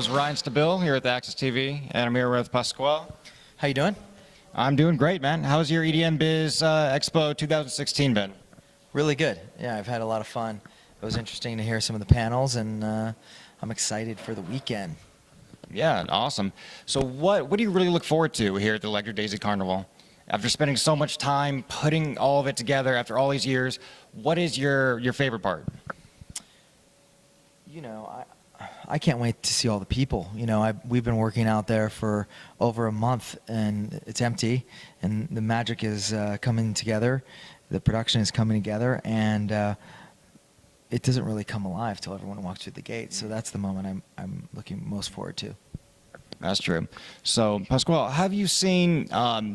This is Ryan Stabil here at the Access TV, and I'm here with Pasquale. How you doing? I'm doing great, man. How's your EDM Biz Expo 2016 been? Really good. Yeah, I've had a lot of fun. It was interesting to hear some of the panels, and I'm excited for the weekend. Yeah, awesome. So what do you really look forward to here at the Electric Daisy Carnival? After spending so much time putting all of it together after all these years, what is your favorite part? You know, I can't wait to see all the people. You know, we've been working out there for over a month, and it's empty, and the magic is coming together. The production is coming together, and it doesn't really come alive till everyone walks through the gate. So that's the moment I'm looking most forward to. That's true. So, Pasquale, have you seen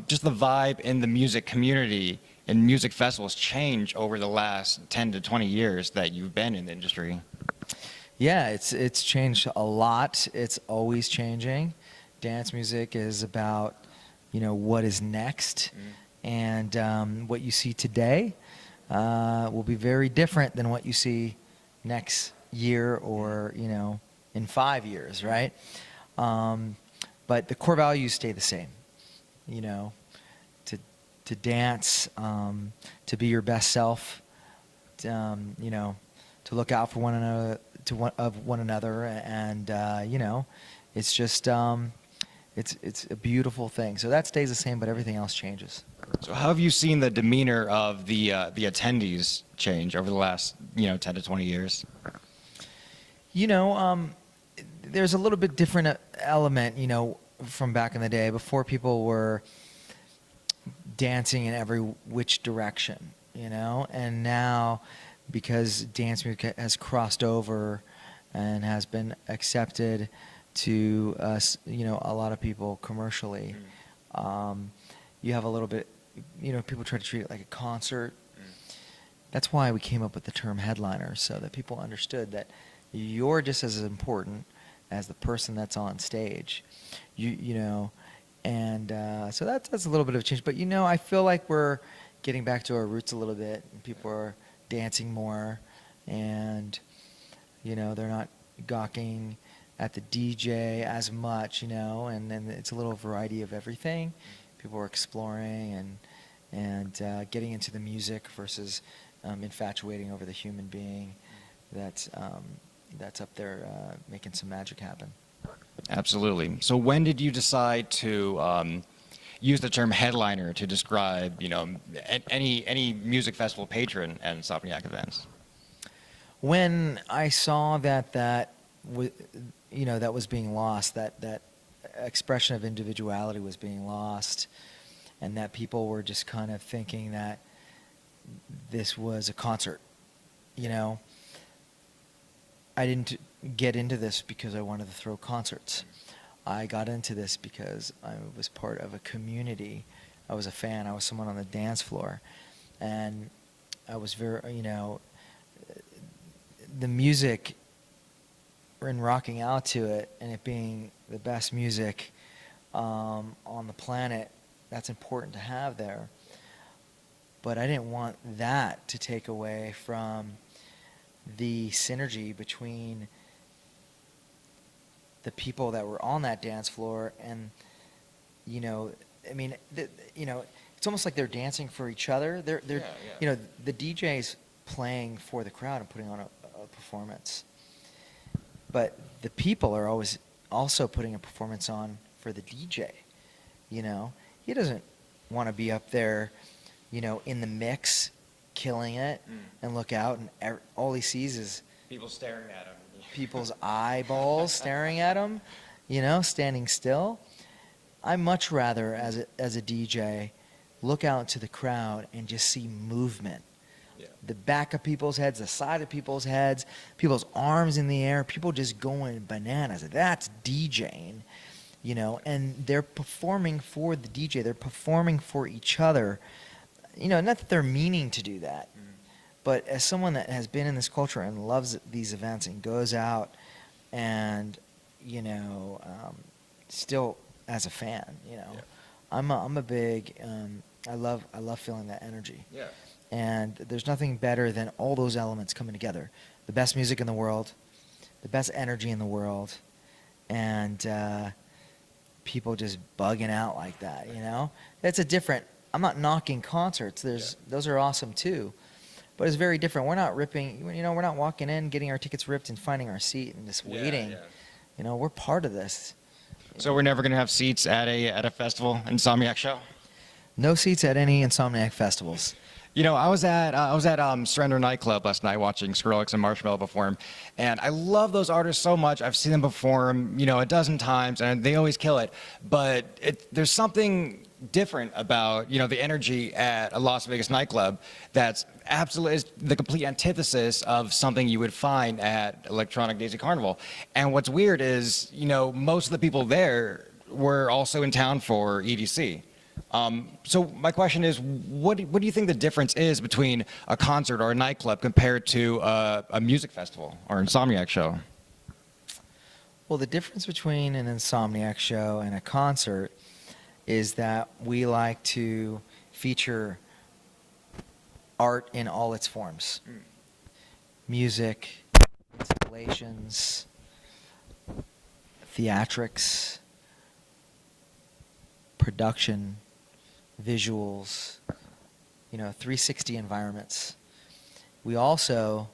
just the vibe in the music community and music festivals change over the last 10 to 20 years that you've been in the industry? Yeah, it's changed a lot. It's always changing. Dance music is about, you know, what is next, and what you see today will be very different than what you see next year or, you know, in 5 years, right? But the core values stay the same. You know, to dance, to be your best self, you know, to look out for one another, and you know, it's just it's a beautiful thing. So that stays the same, but everything else changes. So how have you seen the demeanor of the attendees change over the last 10 to 20 years? You know, there's a little bit different element, you know, from back in the day before people were dancing in every which direction, you know, and now because dance music has crossed over and has been accepted to you know, a lot of people commercially, you have a little bit, you know, people try to treat it like a concert. That's why we came up with the term headliner, so that people understood that you're just as important as the person that's on stage, you know, and so that's a little bit of a change. But you know, I feel like we're getting back to our roots a little bit, and people are dancing more, and you know, they're not gawking at the DJ as much, you know, and then it's a little variety of everything. People are exploring and getting into the music versus infatuating over the human being that's up there making some magic happen. Absolutely. So when did you decide to use the term headliner to describe, you know, any music festival patron at Insomniac events? When I saw that you know, that was being lost, that expression of individuality was being lost, and that people were just kind of thinking that this was a concert, you know. I didn't get into this because I wanted to throw concerts. I got into this because I was part of a community. I was a fan. I was someone on the dance floor, and I was very, you know, the music and rocking out to it, and it being the best music on the planet. That's important to have there. But I didn't want that to take away from the synergy between the people that were on that dance floor, and you know, I mean, you know, it's almost like they're dancing for each other. They're you know, the DJ's playing for the crowd and putting on a performance, but the people are always also putting a performance on for the DJ. You know, he doesn't want to be up there, you know, in the mix, killing it, and look out, and all he sees is People staring at him. people's eyeballs staring at him, you know, standing still. I much rather, as a DJ, look out to the crowd and just see movement. Yeah. The back of people's heads, the side of people's heads, people's arms in the air, people just going bananas. That's DJing, you know, and they're performing for the DJ. They're performing for each other. You know, not that they're meaning to do that, but as someone that has been in this culture and loves these events and goes out and, you know, still as a fan, you know, I'm a big, I love feeling that energy. Yeah. And there's nothing better than all those elements coming together. The best music in the world, the best energy in the world, and people just bugging out like that, you know? That's a different, I'm not knocking concerts. Those are awesome too. But it's very different. We're not ripping, you know, we're not walking in, getting our tickets ripped and finding our seat and just waiting. You know, we're part of this. So we're never going to have seats at a festival, Insomniac show? No seats at any Insomniac festivals. You know, I was at Surrender nightclub last night watching Skrillex and Marshmello perform, and I love those artists so much. I've seen them perform, you know, a dozen times, and they always kill it. But there's something different about, you know, the energy at a Las Vegas nightclub that's absolutely is the complete antithesis of something you would find at Electronic Daisy Carnival. And what's weird is, you know, most of the people there were also in town for EDC. So my question is, what do you think the difference is between a concert or a nightclub compared to a music festival or Insomniac show? Well, the difference between an Insomniac show and a concert is that we like to feature art in all its forms. Music, installations, theatrics, production, visuals, you know, 360 environments. We also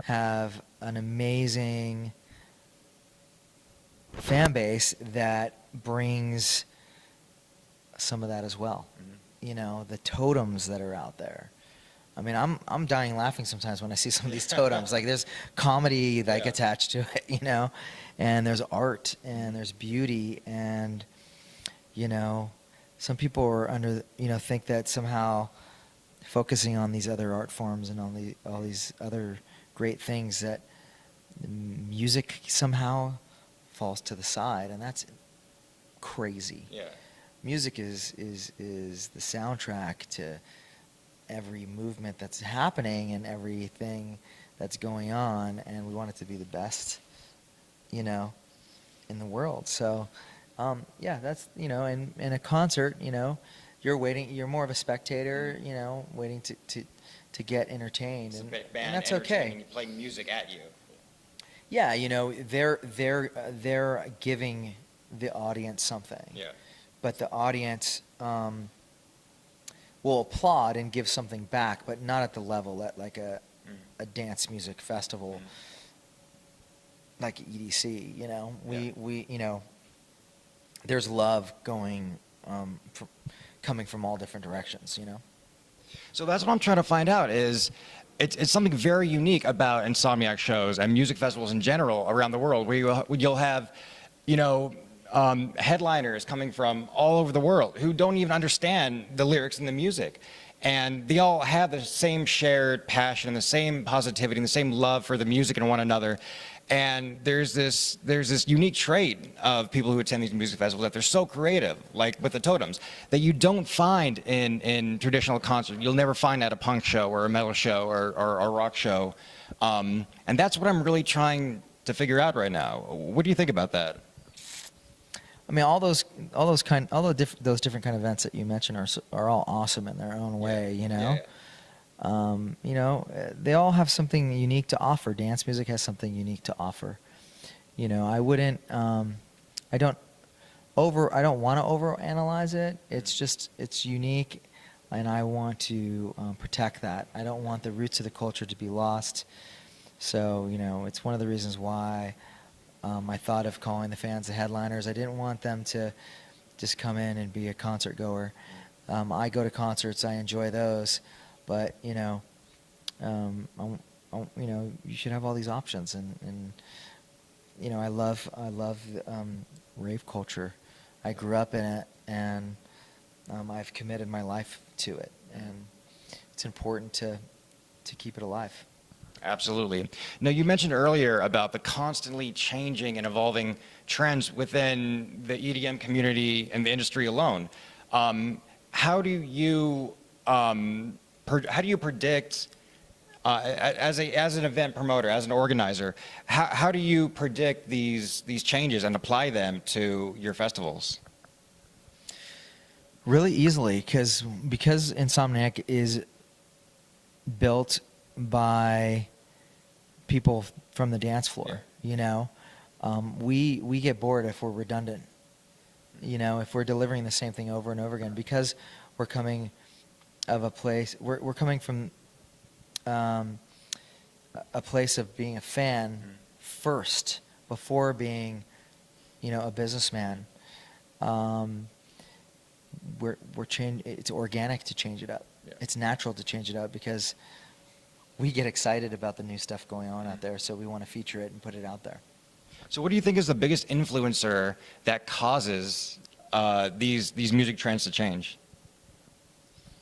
have an amazing fan base that brings some of that as well. You know, the totems that are out there. I mean, I'm dying laughing sometimes when I see some of these totems. Like, there's comedy like attached to it, you know, and there's art and there's beauty, and you know, some people are think that somehow focusing on these other art forms and all these other great things, that music somehow falls to the side, and that's crazy. Yeah. Music is the soundtrack to every movement that's happening and everything that's going on, and we want it to be the best, you know, in the world. So, that's, you know, in a concert, you know, you're more of a spectator, you know, waiting to get entertained, and that's okay. Playing music at you. Yeah, you know, they're giving the audience something. Yeah. But the audience will applaud and give something back, but not at the level that like a dance music festival, like EDC. You know, we you know, there's love going coming from all different directions. You know. So that's what I'm trying to find out is. It's something very unique about Insomniac shows and music festivals in general around the world, where you'll have, you know, headliners coming from all over the world who don't even understand the lyrics and the music. And they all have the same shared passion and the same positivity and the same love for the music and one another. And there's this unique trait of people who attend these music festivals, that they're so creative, like with the totems, that you don't find in traditional concerts. You'll never find at a punk show or a metal show or a rock show. And that's what I'm really trying to figure out right now. What do you think about that? I mean, those different kind of events that you mentioned are all awesome in their own way. You know. Yeah. You know, they all have something unique to offer. Dance music has something unique to offer. You know, I wouldn't, I don't want to overanalyze it. It's unique, and I want to protect that. I don't want the roots of the culture to be lost. So, you know, it's one of the reasons why I thought of calling the fans the headliners. I didn't want them to just come in and be a concert goer. I go to concerts, I enjoy those. But you know, you know, you should have all these options, and you know, I love rave culture. I grew up in it, and I've committed my life to it, and it's important to keep it alive. Absolutely. Now, you mentioned earlier about the constantly changing and evolving trends within the EDM community and the industry alone. How do you predict, as an event promoter, as an organizer, how do you predict these changes and apply them to your festivals? Really easily, because Insomniac is built by people from the dance floor. You know, we get bored if we're redundant. If we're delivering the same thing over and over again, because we're coming of a place, we're coming from a place of being a fan first before being, a businessman. It's organic to change it up. Yeah. It's natural to change it up because we get excited about the new stuff going on out there, so we want to feature it and put it out there. So what do you think is the biggest influencer that causes these music trends to change?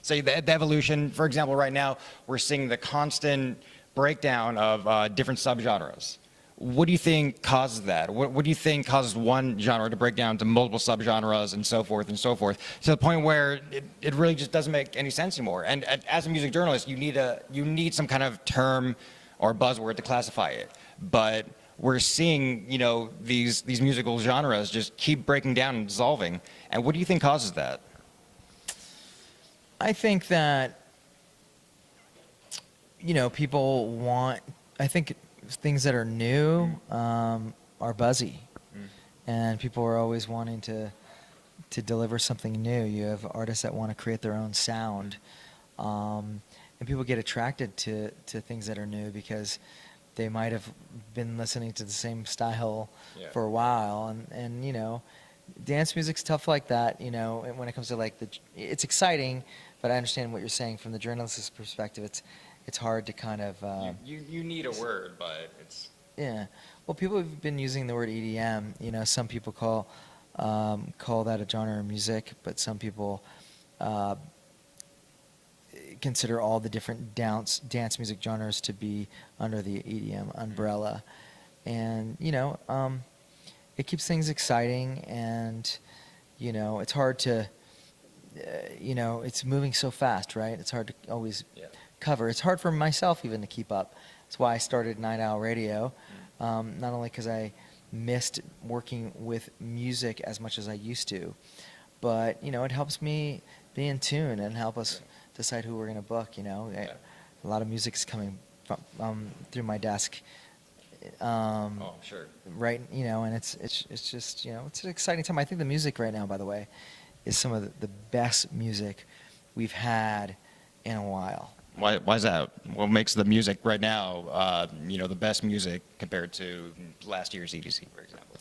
Say the evolution, for example, right now we're seeing the constant breakdown of different subgenres. What do you think causes that? What do you think causes one genre to break down to multiple subgenres and so forth, to the point where it really just doesn't make any sense anymore? And as a music journalist, you need some kind of term or buzzword to classify it. But we're seeing, these musical genres just keep breaking down and dissolving. And what do you think causes that? I think that, people want, I think things that are new are buzzy. And people are always wanting to deliver something new. You have artists that want to create their own sound. And people get attracted to things that are new because they might have been listening to the same style for a while. And dance music's tough like that, when it comes to it's exciting, but I understand what you're saying from the journalist's perspective. It's hard to kind of you need a word, but it's well, people have been using the word EDM. Some people call that a genre of music, but some people consider all the different dance music genres to be under the EDM umbrella. And it keeps things exciting, and it's hard to it's moving so fast, right? It's hard to always cover. It's hard for myself even to keep up. That's why I started Night Owl Radio, not only because I missed working with music as much as I used to, but it helps me be in tune and help us decide who we're going to book. A lot of music's coming from, through my desk. Sure. Right, and it's just it's an exciting time. I think the music right now, by the way, is some of the best music we've had in a while. Why is that? What makes the music right now, the best music compared to last year's EDC, for example?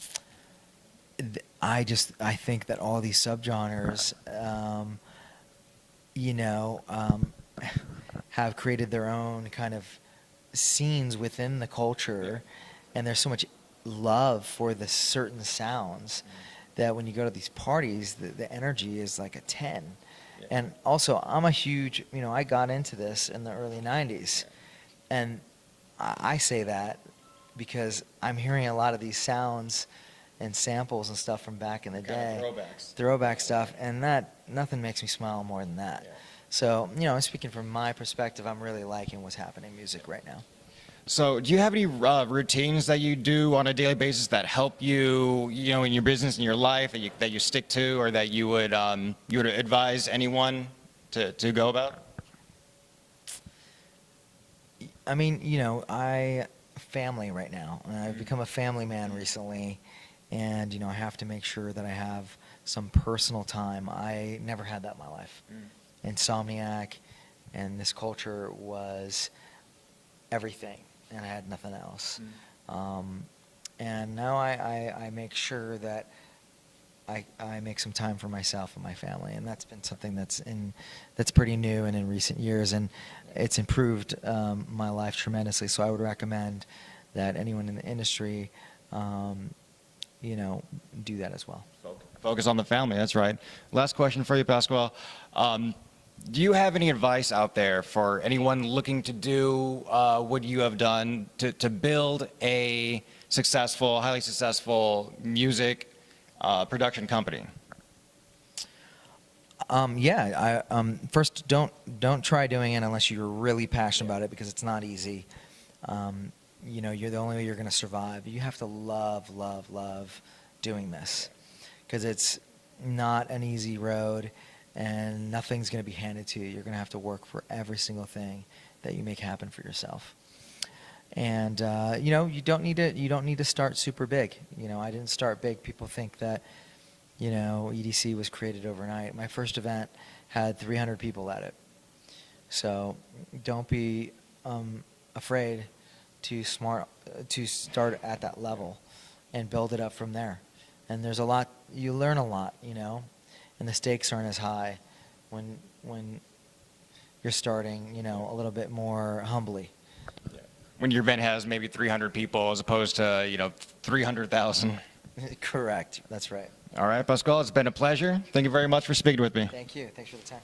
I think that all these subgenres, have created their own kind of scenes within the culture, and there's so much love for the certain sounds that when you go to these parties, the energy is like a 10. And also, I'm a huge, I got into this in the early 90s. And I say that because I'm hearing a lot of these sounds and samples and stuff from back in the day. Throwback stuff. And nothing makes me smile more than that. Yeah. So, speaking from my perspective, I'm really liking what's happening in music right now. So do you have any routines that you do on a daily basis that help you, in your business, in your life, that you stick to, or that you would advise anyone to go about? I mean, family right now. And I've become a family man recently, and I have to make sure that I have some personal time. I never had that in my life. Insomniac and this culture was everything, and I had nothing else. And now I make sure that I make some time for myself and my family, and that's been something that's pretty new and in recent years, and it's improved my life tremendously. So I would recommend that anyone in the industry, do that as well. Focus on the family. That's right. Last question for you, Pasquale. Do you have any advice out there for anyone looking to do what you have done to build a successful, highly successful music production company? First, don't try doing it unless you're really passionate about it, because it's not easy. You're the only way you're going to survive. You have to love doing this, because it's not an easy road, and nothing's going to be handed to you. You're going to have to work for every single thing that you make happen for yourself. And you know, you don't need to start super big. You know, I didn't start big. People think that, you know, EDC was created overnight. My first event had 300 people at it. So don't be afraid to start at that level and build it up from there. And there's a lot, you learn a lot, you know, and the stakes aren't as high when you're starting, you know, a little bit more humbly. When your event has maybe 300 people as opposed to, you know, 300,000. Correct. That's right. All right, Pasquale, it's been a pleasure. Thank you very much for speaking with me. Thank you. Thanks for the time.